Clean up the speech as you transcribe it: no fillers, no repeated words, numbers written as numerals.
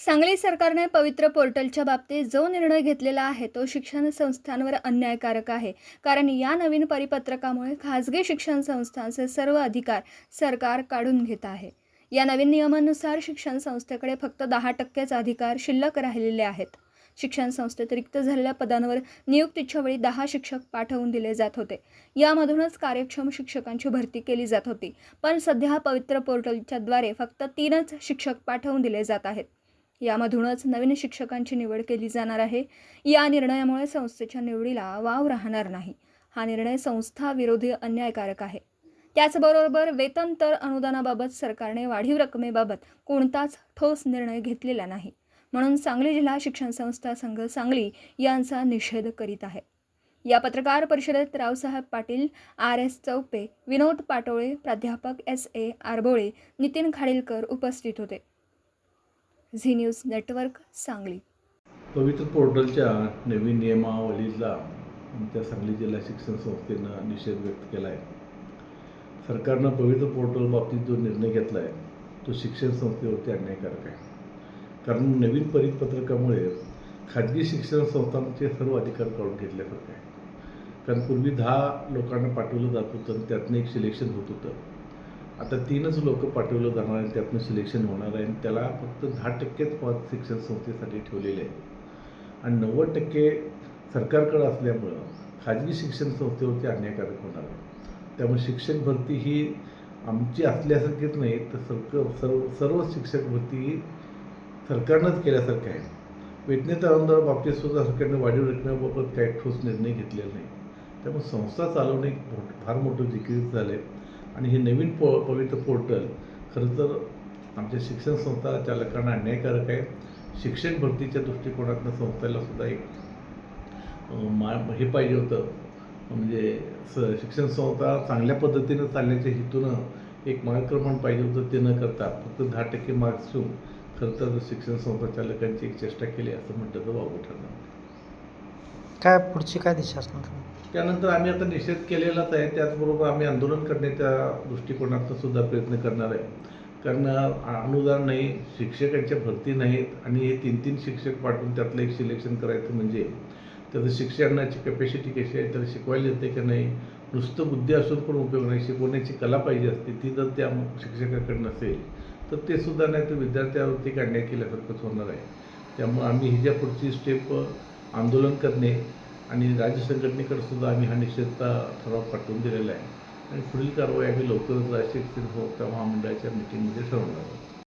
सांगली सरकारने पवित्र पोर्टलच्या बाबतीत जो निर्णय घेतलेला आहे तो शिक्षण संस्थांवर अन्यायकारक आहे. कारण या नवीन परिपत्रकामुळे खाजगी शिक्षण संस्थांचे सर्व अधिकार सरकार काढून घेत आहे. या नवीन नियमानुसार शिक्षण संस्थेकडे फक्त 10%च अधिकार शिल्लक राहिलेले आहेत. शिक्षण संस्थेत रिक्त झालेल्या पदांवर नियुक्तीच्या वेळी 10 शिक्षक पाठवून दिले जात होते. यामधूनच कार्यक्षम शिक्षकांची भरती केली जात होती. पण सध्या पवित्र पोर्टलच्याद्वारे फक्त 3च शिक्षक पाठवून दिले जात आहेत. यामधूनच नवीन शिक्षकांची निवड केली जाणार आहे. या निर्णयामुळे संस्थेच्या निवडीला वाव राहणार नाही. हा निर्णय संस्था विरोधी अन्यायकारक आहे. त्याचबरोबर वेतन तर अनुदानाबाबत सरकारने वाढीव रकमेबाबत कोणताच ठोस निर्णय घेतलेला नाही. म्हणून सांगली जिल्हा शिक्षण संस्था संघ सांगली यांचा निषेध करीत आहे. या पत्रकार परिषदेत रावसाहेब पाटील, RS चौपे, विनोद पाटोळे, प्राध्यापक SA आरबोळे, नितीन खाडीलकर उपस्थित होते. Zee News network Sangli. पवित्र पोर्टलच्या नवीन नियमावलीला त्या सांगली जिल्हा शिक्षण संस्थेनं निषेध व्यक्त केला आहे. सरकारनं पवित्र पोर्टल बाबतीत जो निर्णय घेतला आहे तो शिक्षण संस्थेवरती अन्यायकारक आहे. कारण नवीन परिपत्रकामुळे खाजगी शिक्षण संस्थांचे सर्व अधिकार काढून घेतल्यासारखं आहे. कारण पूर्वी 10 लोकांना पाठवलं जात होतं आणि त्यातनं एक सिलेक्शन होत होतं. आता 3च लोक पाठवलं जाणार आणि त्यातनं सिलेक्शन होणार आहे आणि त्याला फक्त 10%च पद शिक्षण संस्थेसाठी ठेवलेले आहे आणि 90% सरकारकडे असल्यामुळं खाजगी शिक्षण संस्थेवरती अन्यायकारक होणार आहे. त्यामुळे शिक्षक भरती ही आमची असल्यासारखीच नाही तर सर्व शिक्षक भरती ही सरकारनंच केल्यासारखं आहे. वेतनेतर अनुदानाबाबतीत सुद्धा सरकारने वाढीव रकमेबाबत काही ठोस निर्णय घेतलेला नाही. त्यामुळे संस्था चालवणे फार मोठं जिकिरीचं झालं आहे आणि हे नवीन पवित्र पोर्टल खरं तर आमच्या शिक्षण संस्था चालकांना अन्यायकारक आहे. शिक्षक भरतीच्या दृष्टिकोनातून संस्थेला सुद्धा एक हे पाहिजे होतं, म्हणजे शिक्षण संस्था चांगल्या पद्धतीनं चालण्याच्या हेतूनं एक मार्गक्रमण पाहिजे होतं. ते न करता फक्त 10% मार्क्स ठेवून खरं तर शिक्षण संस्था चालकांची एक चेष्टा केली असं म्हटलं तर वावगं ठरणार. काय पुढची काय दिशा असणार? त्यानंतर आम्ही आता निषेध केलेलाच आहे. त्याचबरोबर आम्ही आंदोलन करण्याच्या दृष्टिकोनातून सुद्धा प्रयत्न करणार आहे. कारण अनुदान नाही, शिक्षकांच्या भरती नाहीत आणि हे 3 शिक्षक पाठवून त्यातलं एक सिलेक्शन करायचं म्हणजे त्याचं शिक्षणाची कॅपॅसिटी कशी आहे, तर शिकवायला येते की नाही, नुसतं बुद्धी असून पण उपयोग नाही, शिकवण्याची कला पाहिजे असते. ती जर त्या शिक्षकाकडे नसेल तर ते सुद्धा नाही तर विद्यार्थ्यावरती एक अन्याय केल्यासारखंच होणार आहे. त्यामुळे आम्ही ही ज्या पुढची स्टेप आंदोलन करणे आणि राज्य संघटनेकडे सुद्धा आम्ही हा निषेधचा ठराव पाठवून दिलेला आहे आणि पुढील कारवाई आम्ही लवकरच राष्ट्रीय शिक्षण संस्था महामंडळाच्या मीटिंगमध्ये ठरवणार आहोत.